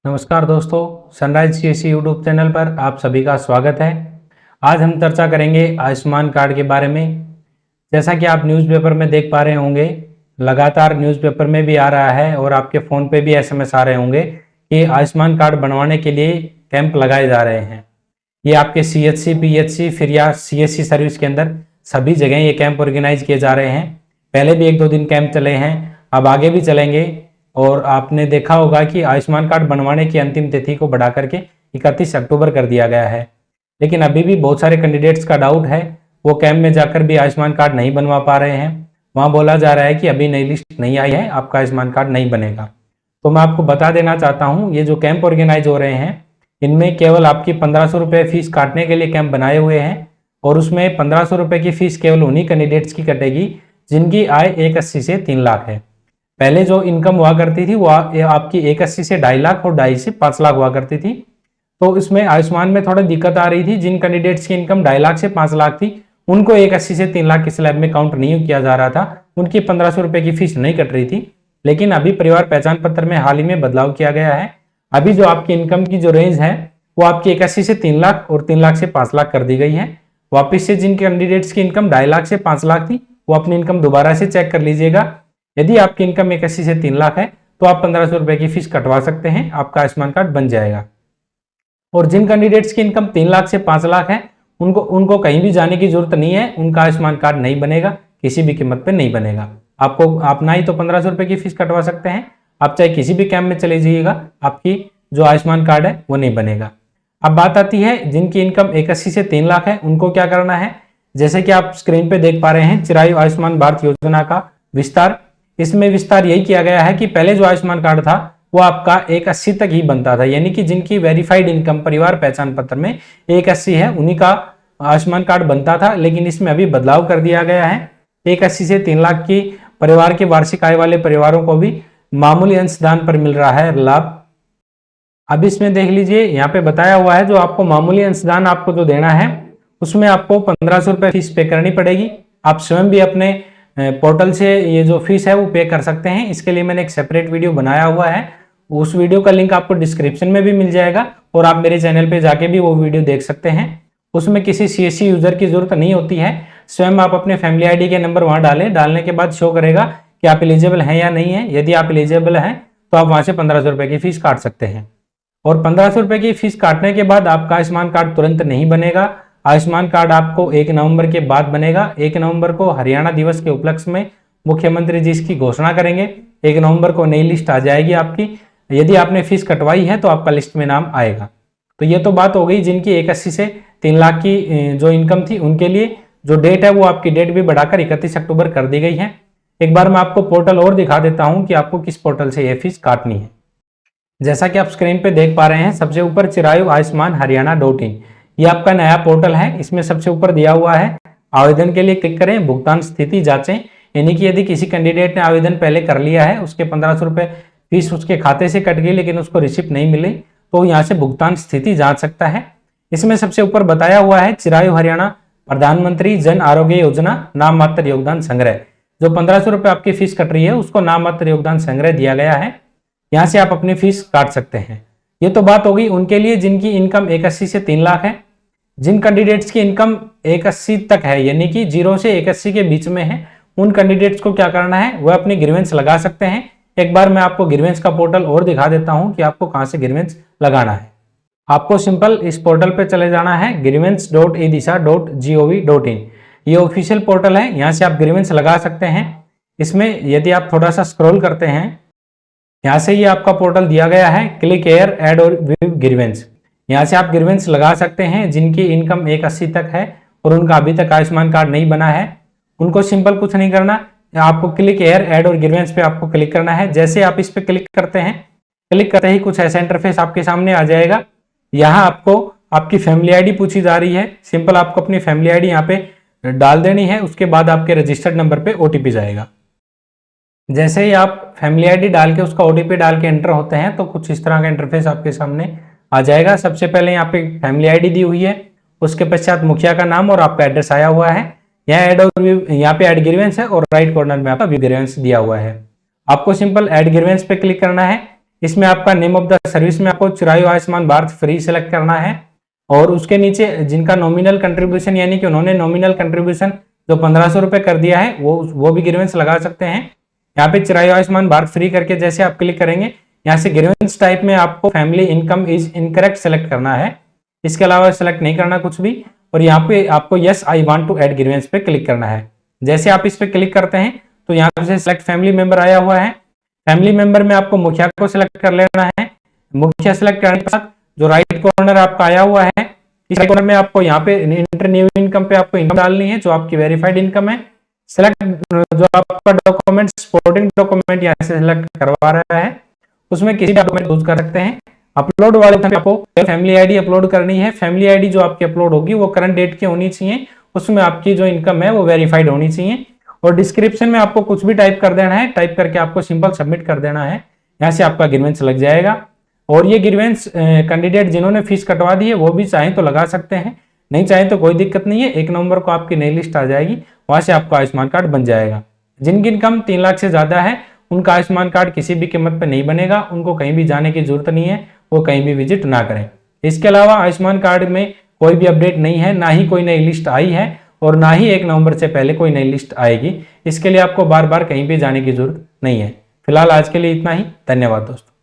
नमस्कार दोस्तों, sunrise CSC YouTube channel पर आप सभी का स्वागत है। आज हम चर्चा करेंगे आयुष्मान कार्ड के बारे में। जैसा कि आप न्यूज़पेपर में देख पा रहे होंगे, लगातार न्यूज़पेपर में भी आ रहा है और आपके फ़ोन पे भी एसएमएस आ रहे होंगे कि आयुष्मान कार्ड बनवाने के लिए कैंप लगाए जा रहे हैं। ये आपके सीएचसी, पीएचसी फिर या सीएससी सर्विस के अंदर सभी जगह ये कैंप ऑर्गेनाइज किए जा रहे हैं। पहले भी 1-2 दिन कैंप चले हैं, अब आगे भी चलेंगे। और आपने देखा होगा कि आयुष्मान कार्ड बनवाने की अंतिम तिथि को बढ़ा करके 31 अक्टूबर कर दिया गया है। लेकिन अभी भी बहुत सारे कैंडिडेट्स का डाउट है, वो कैंप में जाकर भी आयुष्मान कार्ड नहीं बनवा पा रहे हैं। वहाँ बोला जा रहा है कि अभी नई लिस्ट नहीं आई है, आपका आयुष्मान कार्ड नहीं बनेगा। तो मैं आपको बता देना चाहता हूँ, ये जो कैंप ऑर्गेनाइज हो रहे हैं, इनमें केवल आपकी 1500 रुपये फीस काटने के लिए कैंप बनाए हुए हैं। और उसमें 1500 रुपये की फीस केवल उन्हीं कैंडिडेट्स की कटेगी जिनकी आय 180 से 3 लाख है। पहले जो इनकम हुआ करती थी वो आपकी 180 से 2.5 लाख और 2.5 से 5 लाख हुआ करती थी। तो इसमें आयुष्मान में थोड़ी दिक्कत आ रही थी। जिन कैंडिडेट्स की इनकम 2.5 लाख से 5 लाख थी, उनको 180 से 3 लाख के स्लैब में काउंट नहीं किया जा रहा था, उनकी 1500 रुपये की फीस नहीं कट रही थी। लेकिन अभी परिवार पहचान पत्र में हाल ही में बदलाव किया गया है। अभी जो आपकी इनकम की जो रेंज है वो आपकी 81 से 3 लाख और 3 लाख से 5 लाख कर दी गई है। वापिस से जिन कैंडिडेट्स की इनकम 2.5 लाख से 5 लाख थी, वो अपनी इनकम दोबारा से चेक कर लीजिएगा। यदि आपकी इनकम 81 से 3 लाख है तो आप 1500 रुपये की फीस कटवा सकते हैं, आपका आयुष्मान कार्ड बन जाएगा। और जिन कैंडिडेट्स की इनकम 3 लाख से 5 लाख है, उनको कहीं भी जाने की जरूरत नहीं है, उनका आयुष्मान कार्ड नहीं बनेगा, किसी भी कीमत पे नहीं बनेगा। आप ना ही तो 1500 रुपये की फीस कटवा सकते हैं, आप चाहे किसी भी कैंप में चले जाइएगा, आपकी जो आयुष्मान कार्ड है वो नहीं बनेगा। अब बात आती है जिनकी इनकम 81 से 3 लाख है, उनको क्या करना है। जैसे कि आप स्क्रीन पे देख पा रहे हैं, चिरायु आयुष्मान भारत योजना का विस्तार। इसमें विस्तार यही किया गया है कि पहले जो आयुष्मान कार्ड था वो आपका 180 तक ही बनता था, यानी कि जिनकी वेरीफाइड इनकम परिवार पहचान पत्र में 180 है, उन्हीं का आयुष्मान कार्ड बनता था। लेकिन इसमें अभी बदलाव कर दिया गया है, 180 से 3 लाख की परिवार के वार्षिक आय वाले परिवारों को भी मामूली अंशदान पर मिल रहा है लाभ। अब इसमें देख लीजिए, यहाँ पे बताया हुआ है जो आपको मामूली अंशदान आपको जो देना है उसमें आपको 1500 रुपये फीस पे करनी पड़ेगी। आप स्वयं भी अपने पोर्टल से ये जो फीस है वो पे कर सकते हैं। इसके लिए मैंने एक सेपरेट वीडियो बनाया हुआ है, उस वीडियो का लिंक आपको डिस्क्रिप्शन में भी मिल जाएगा और आप मेरे चैनल पे जाके भी वो वीडियो देख सकते हैं। उसमें किसी सीएससी यूजर की जरूरत नहीं होती है, स्वयं आप अपने फैमिली आईडी के नंबर वहां डालें, डालने के बाद शो करेगा कि आप एलिजिबल हैं या नहीं है। यदि आप एलिजिबल हैं तो आप वहां से 1500 रुपये की फीस काट सकते हैं। और 1500 रुपये की फीस काटने के बाद आपका आयुष्मान कार्ड तुरंत नहीं बनेगा। आयुष्मान कार्ड आपको 1 नवंबर के बाद बनेगा। 1 नवंबर को हरियाणा दिवस के उपलक्ष्य में मुख्यमंत्री जी इसकी घोषणा करेंगे। 1 नवंबर को नई लिस्ट आ जाएगी आपकी। यदि आपने फीस कटवाई है तो आपका लिस्ट में नाम आएगा। तो ये तो बात हो गई जिनकी 81 से 3 लाख की जो इनकम थी उनके लिए। जो डेट है वो आपकी डेट भी बढ़ाकर 31 अक्टूबर कर दी गई है। एक बार मैं आपको पोर्टल और दिखा देता हूँ कि आपको किस पोर्टल से यह फीस काटनी है। जैसा कि आप स्क्रीन पे देख पा रहे हैं, सबसे ऊपर चिरायु आयुष्मान हरियाणा.in, ये आपका नया पोर्टल है। इसमें सबसे ऊपर दिया हुआ है आवेदन के लिए क्लिक करें, भुगतान स्थिति जांचें। यानी कि यदि किसी कैंडिडेट ने आवेदन पहले कर लिया है, उसके 1500 रुपये फीस उसके खाते से कट गई लेकिन उसको रिसिप्ट नहीं मिली, तो यहाँ से भुगतान स्थिति जांच सकता है। इसमें सबसे ऊपर बताया हुआ है चिरायु हरियाणा प्रधानमंत्री जन आरोग्य योजना नाम मात्र योगदान संग्रह। जो 1500 रुपये आपकी फीस कट रही है उसको नाम मात्र योगदान संग्रह दिया गया है, यहाँ से आप अपनी फीस काट सकते हैं। ये तो बात हो गई उनके लिए जिनकी इनकम 81 से 3 लाख है। जिन कैंडिडेट्स की इनकम 180 तक है, यानी कि 0 से 180 के बीच में है, उन कैंडिडेट्स को क्या करना है, वह अपनी ग्रीवेंस लगा सकते हैं। एक बार मैं आपको ग्रीवेंस का पोर्टल और दिखा देता हूं कि आपको कहां से ग्रीवेंस लगाना है। आपको सिंपल इस पोर्टल पे चले जाना है, grievance.edisha.gov.in। ये ऑफिशियल पोर्टल है, यहाँ से आप ग्रीवेंस लगा सकते हैं। इसमें यदि आप थोड़ा सा स्क्रॉल करते हैं, यहाँ से ये आपका पोर्टल दिया गया है, क्लिक एयर एड और व्यू ग्रीवेंस। यहाँ से आप ग्रीवेंस लगा सकते हैं। जिनकी इनकम 180 तक है और उनका अभी तक आयुष्मान कार्ड नहीं बना है, उनको सिंपल कुछ नहीं करना, आपको क्लिक एयर एड और ग्रीवेंस पे आपको क्लिक करना है। जैसे आप इस पे क्लिक करते हैं, क्लिक करते ही कुछ ऐसा इंटरफेस आपके सामने आ जाएगा। यहाँ आपको आपकी फैमिली आईडी पूछी जा रही है, सिंपल आपको अपनी फैमिली आईडी यहाँ पे डाल देनी है। उसके बाद आपके रजिस्टर्ड नंबर पे ओटीपी जाएगा। जैसे ही आप फैमिली आईडी डाल के उसका ओटीपी डाल के एंटर होते हैं तो कुछ इस तरह का इंटरफेस आपके सामने आ जाएगा। सबसे पहले यहाँ पे फैमिली आईडी दी हुई है, उसके पश्चात मुखिया का नाम और आपका एड्रेस आया हुआ है। यहाँ पे ऐड ग्रीवेंस है और राइट कॉर्नर में आपका व्यू ग्रीवेंस दिया हुआ है। आपको सिंपल ऐड ग्रीवेंस पे क्लिक करना है। इसमें आपका नेम ऑफ द सर्विस में आपको चिरायु आयुष्मान भारत फ्री सेलेक्ट करना है और उसके नीचे जिनका नॉमिनल कंट्रीब्यूशन यानी कि उन्होंने नॉमिनल कंट्रीब्यूशन जो 1500 रुपए कर दिया है वो भी ग्रीवेंस लगा सकते हैं। यहाँ पे चिरायु आयुष्मान भारत फ्री करके जैसे आप क्लिक करेंगे यहाँ से ग्रीवेंस टाइप में आपको family income is incorrect select करना है, इसके अलावा सेलेक्ट नहीं करना कुछ भी। और यहाँ पे आपको yes I want to add grievance पे क्लिक करना है। जैसे आप इस पे क्लिक करते हैं तो यहाँ से सिलेक्ट फैमिली मेंबर आया हुआ है। फैमिली मेंबर में आपको मुखिया को सिलेक्ट कर लेना है। मुखिया सिलेक्ट करने के बाद जो राइट कॉर्नर आपका आया हुआ है, इस कॉर्नर में आपको यहाँ पे इंटर न्यू इनकम पे आपको इनकम डालनी है जो आपकी वेरीफाइड इनकम है। सिलेक्ट जो आपका डॉक्यूमेंट सपोर्टिंग डॉक्यूमेंट यहाँ से सिलेक्ट करवा रहा है उसमें किसी भी डॉक्यूमेंट यूज कर सकते हैं। अपलोड वाले में आपको फैमिली आईडी अपलोड करनी है। फैमिली आईडी जो आपकी अपलोड होगी वो करंट डेट की होनी चाहिए, उसमें आपकी जो इनकम है वो वेरीफाइड होनी चाहिए। और डिस्क्रिप्शन में आपको कुछ भी टाइप कर देना है, टाइप करके आपको सिंपल सबमिट कर देना है। यहाँ से आपका ग्रीवेंस लग जाएगा। और ये ग्रीवेंस कैंडिडेट जिन्होंने फीस कटवा दी है वो भी चाहें तो लगा सकते हैं, नहीं चाहें तो कोई दिक्कत नहीं है। 1 नवंबर को आपकी नई लिस्ट आ जाएगी, वहां से आपका आयुष्मान कार्ड बन जाएगा। जिनकी इनकम 3 लाख से ज्यादा है उनका आयुष्मान कार्ड किसी भी कीमत पर नहीं बनेगा, उनको कहीं भी जाने की जरूरत नहीं है, वो कहीं भी विजिट ना करें। इसके अलावा आयुष्मान कार्ड में कोई भी अपडेट नहीं है, ना ही कोई नई लिस्ट आई है और ना ही 1 नवंबर से पहले कोई नई लिस्ट आएगी। इसके लिए आपको बार बार कहीं भी जाने की जरूरत नहीं है। फिलहाल आज के लिए इतना ही। धन्यवाद दोस्तों।